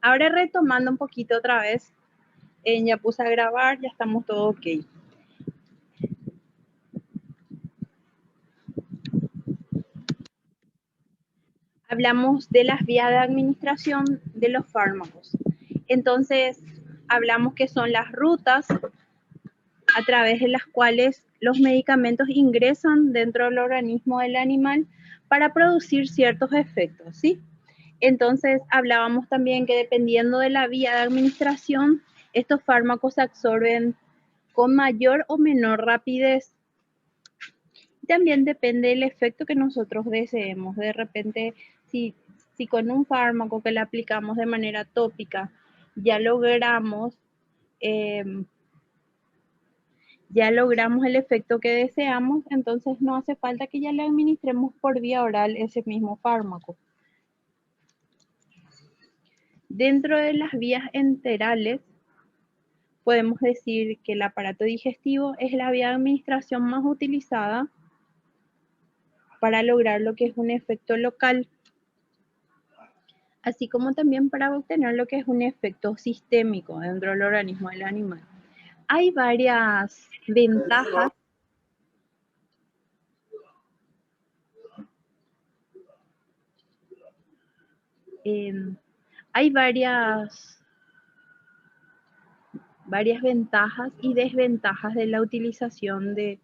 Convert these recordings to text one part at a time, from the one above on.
Ahora retomando un poquito otra vez, ya puse a grabar, ya estamos todo ok. Hablamos de las vías de administración de los fármacos. Entonces, hablamos que son las rutas a través de las cuales los medicamentos ingresan dentro del organismo del animal para producir ciertos efectos, ¿sí? Entonces, hablábamos también que dependiendo de la vía de administración, estos fármacos se absorben con mayor o menor rapidez. También depende del efecto que nosotros deseemos. De repente, si con un fármaco que le aplicamos de manera tópica ya logramos el efecto que deseamos, entonces no hace falta que ya le administremos por vía oral ese mismo fármaco. Dentro de las vías enterales, podemos decir que el aparato digestivo es la vía de administración más utilizada para lograr lo que es un efecto local, así como también para obtener lo que es un efecto sistémico dentro del organismo del animal. Hay varias ventajas hay varias ventajas y desventajas de la utilización de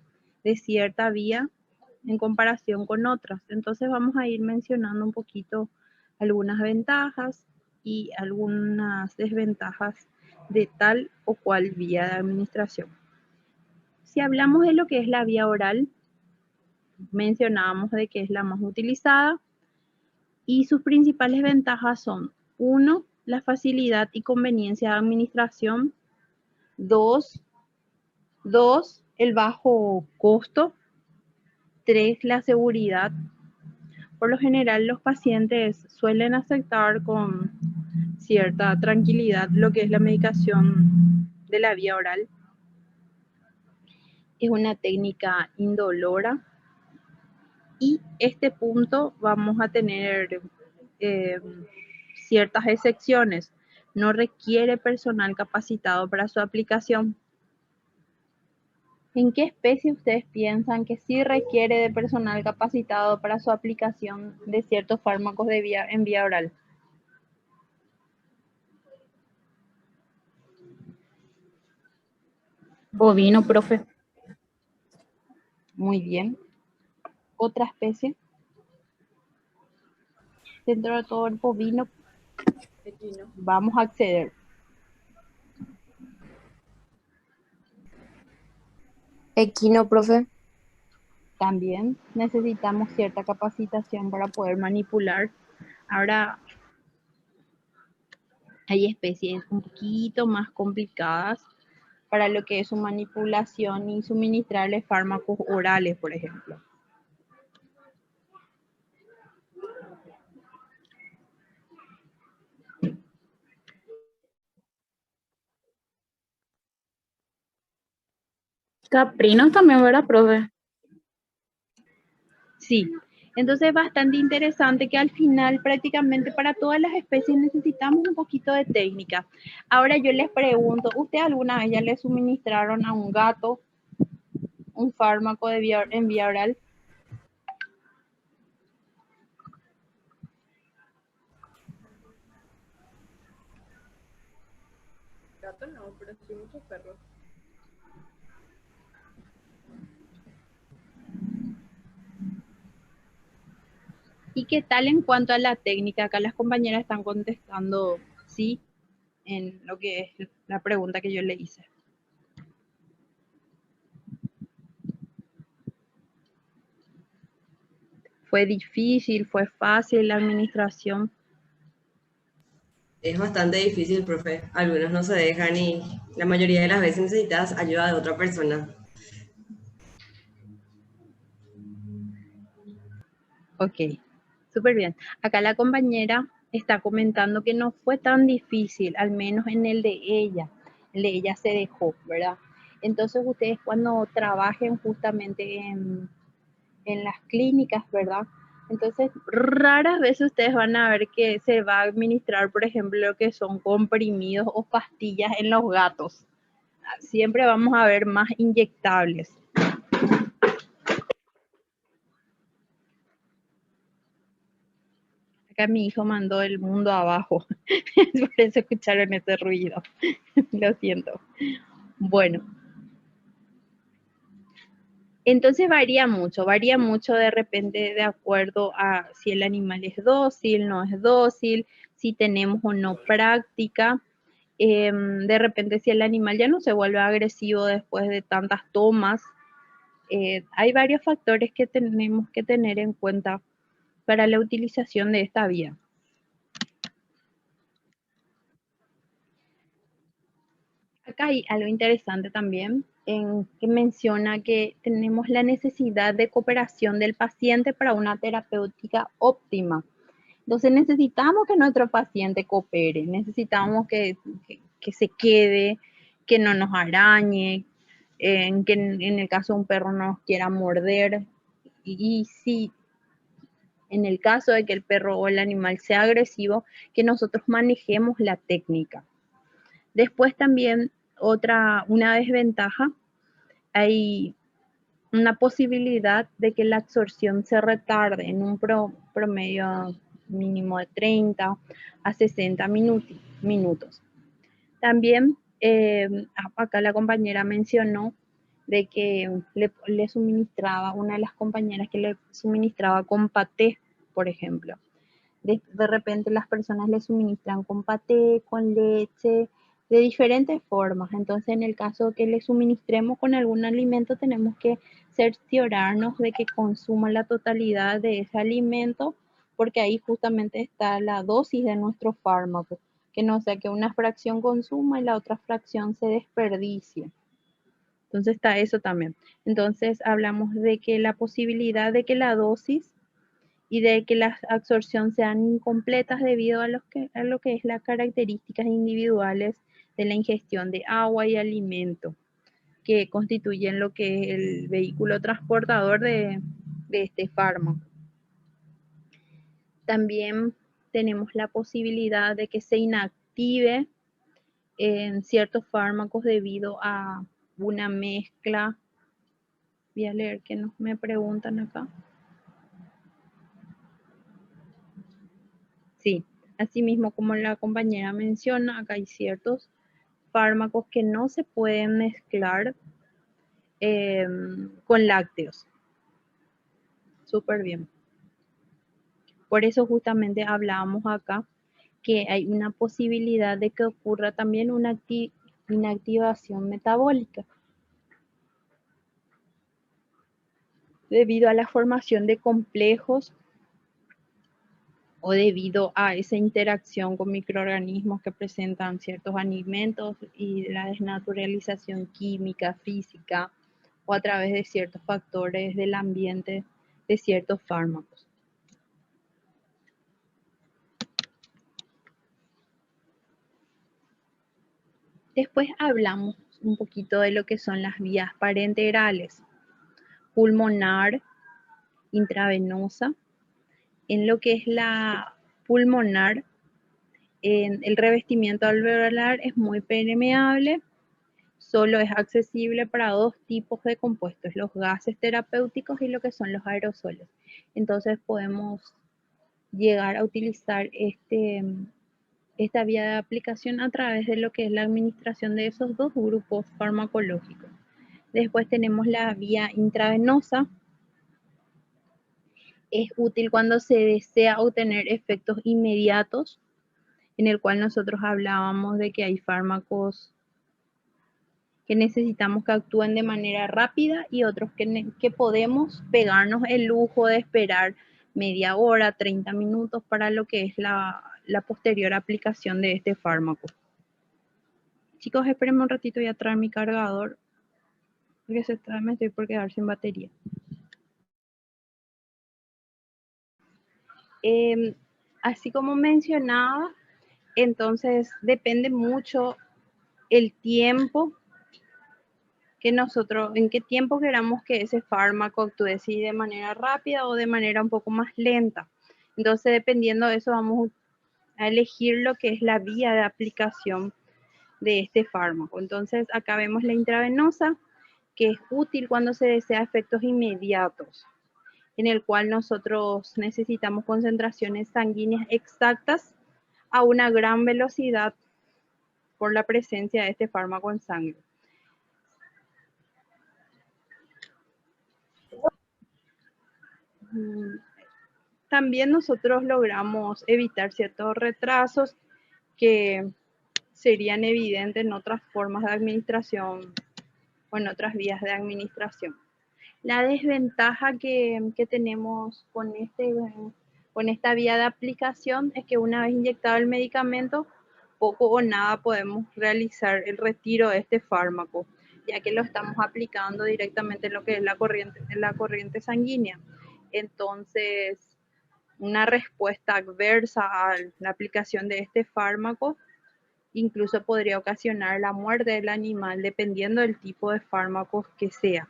cierta vía en comparación con otras. Entonces vamos a ir mencionando un poquito algunas ventajas y algunas desventajas de tal o cual vía de administración. Si hablamos de lo que es la vía oral, mencionábamos de que es la más utilizada y sus principales ventajas son: 1, la facilidad y conveniencia de administración; 2, el bajo costo; 3, la seguridad. Por lo general, los pacientes suelen aceptar con cierta tranquilidad lo que es la medicación de la vía oral. Es una técnica indolora. Y este punto vamos a tener ciertas excepciones. No requiere personal capacitado para su aplicación. ¿En qué especie ustedes piensan que sí requiere de personal capacitado para su aplicación de ciertos fármacos en vía oral? Bovino, profe. Muy bien. ¿Otra especie? Dentro de todo el bovino, vamos a acceder. Equino, profe. También necesitamos cierta capacitación para poder manipular. Ahora, hay especies un poquito más complicadas para lo que es su manipulación y suministrarles fármacos orales, por ejemplo. Caprinos también, ¿verdad, profe? Sí, entonces es bastante interesante que al final prácticamente para todas las especies necesitamos un poquito de técnica. Ahora yo les pregunto, ¿usted alguna vez ya le suministraron a un gato un fármaco en vía oral? Gato no, pero sí muchos perros. ¿Y qué tal en cuanto a la técnica? Acá las compañeras están contestando sí en lo que es la pregunta que yo le hice. ¿Fue difícil? ¿Fue fácil la administración? Es bastante difícil, profe. Algunos no se dejan y la mayoría de las veces necesitas ayuda de otra persona. Ok, súper bien. Acá la compañera está comentando que no fue tan difícil, al menos en el de ella. El de ella se dejó, ¿verdad? Entonces ustedes cuando trabajen justamente en las clínicas, ¿verdad? Entonces, raras veces ustedes van a ver que se va a administrar, por ejemplo, lo que son comprimidos o pastillas en los gatos. Siempre vamos a ver más inyectables. Acá mi hijo mandó el mundo abajo. Por eso escucharon ese ruido. Lo siento. Bueno. Entonces varía mucho de repente de acuerdo a si el animal es dócil, no es dócil, si tenemos o no práctica. De repente si el animal ya no se vuelve agresivo después de tantas tomas. Hay varios factores que tenemos que tener en cuenta para la utilización de esta vía. Acá hay algo interesante también en que menciona que tenemos la necesidad de cooperación del paciente para una terapéutica óptima. Entonces necesitamos que nuestro paciente coopere, necesitamos que se quede, que no nos arañe, que en el caso de un perro no nos quiera morder. Y si en el caso de que el perro o el animal sea agresivo, que nosotros manejemos la técnica. Después también una desventaja, hay una posibilidad de que la absorción se retarde en un promedio mínimo de 30 a 60 minutos. También acá la compañera mencionó de que le suministraba, una de las compañeras que le suministraba con paté, por ejemplo. De repente las personas le suministran con paté, con leche, de diferentes formas. Entonces, en el caso que le suministremos con algún alimento, tenemos que cerciorarnos de que consuma la totalidad de ese alimento, porque ahí justamente está la dosis de nuestro fármaco, que no sea que una fracción consuma y la otra fracción se desperdicie. Entonces está eso también. Entonces hablamos de que la posibilidad de que la dosis y de que las absorción sean incompletas debido a lo que es las características individuales de la ingestión de agua y alimento, que constituyen lo que es el vehículo transportador de este fármaco. También tenemos la posibilidad de que se inactive en ciertos fármacos debido a una mezcla. Voy a leer que me preguntan acá. Sí, asimismo como la compañera menciona, acá hay ciertos fármacos que no se pueden mezclar con lácteos. Súper bien. Por eso justamente hablábamos acá que hay una posibilidad de que ocurra también una inactivación metabólica debido a la formación de complejos o debido a esa interacción con microorganismos que presentan ciertos alimentos y la desnaturalización química, física o a través de ciertos factores del ambiente de ciertos fármacos. Después hablamos un poquito de lo que son las vías parenterales, pulmonar, intravenosa. En lo que es la pulmonar, el revestimiento alveolar es muy permeable, solo es accesible para dos tipos de compuestos, los gases terapéuticos y lo que son los aerosoles. Entonces podemos llegar a utilizar esta vía de aplicación a través de lo que es la administración de esos dos grupos farmacológicos. Después tenemos la vía intravenosa. Es útil cuando se desea obtener efectos inmediatos, en el cual nosotros hablábamos de que hay fármacos que necesitamos que actúen de manera rápida y otros que podemos pegarnos el lujo de esperar media hora, 30 minutos para lo que es la posterior aplicación de este fármaco. Chicos, espérenme un ratito, voy a traer mi cargador porque me estoy por quedar sin batería. Así como mencionaba, entonces depende mucho el tiempo en qué tiempo queramos que ese fármaco actúe, si de manera rápida o de manera un poco más lenta. Entonces, dependiendo de eso, vamos a elegir lo que es la vía de aplicación de este fármaco. Entonces, acá vemos la intravenosa, que es útil cuando se desea efectos inmediatos, en el cual nosotros necesitamos concentraciones sanguíneas exactas a una gran velocidad por la presencia de este fármaco en sangre. También nosotros logramos evitar ciertos retrasos que serían evidentes en otras formas de administración o en otras vías de administración. La desventaja que tenemos con esta vía de aplicación es que una vez inyectado el medicamento, poco o nada podemos realizar el retiro de este fármaco, ya que lo estamos aplicando directamente en lo que es la corriente sanguínea. Entonces, una respuesta adversa a la aplicación de este fármaco incluso podría ocasionar la muerte del animal dependiendo del tipo de fármacos que sea.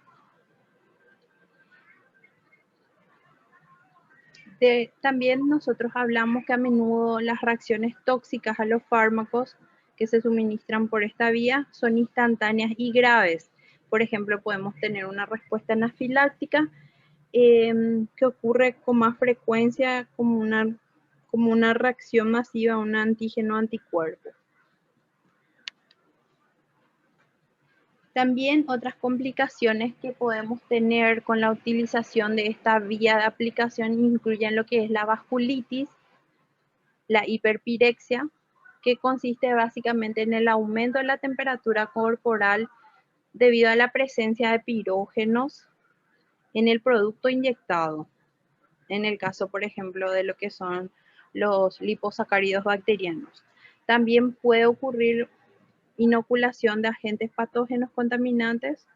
También nosotros hablamos que a menudo las reacciones tóxicas a los fármacos que se suministran por esta vía son instantáneas y graves. Por ejemplo, podemos tener una respuesta anafiláctica que ocurre con más frecuencia como una reacción masiva a un antígeno anticuerpo. También otras complicaciones que podemos tener con la utilización de esta vía de aplicación incluyen lo que es la vasculitis, la hiperpirexia, que consiste básicamente en el aumento de la temperatura corporal debido a la presencia de pirógenos en el producto inyectado. En el caso, por ejemplo, de lo que son los liposacáridos bacterianos. También puede ocurrir inoculación de agentes patógenos contaminantes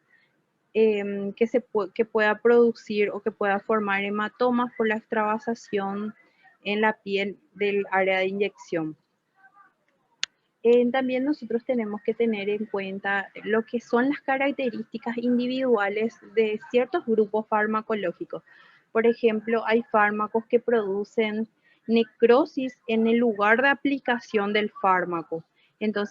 que pueda producir o que pueda formar hematomas por la extravasación en la piel del área de inyección. También nosotros tenemos que tener en cuenta lo que son las características individuales de ciertos grupos farmacológicos. Por ejemplo, hay fármacos que producen necrosis en el lugar de aplicación del fármaco. Entonces,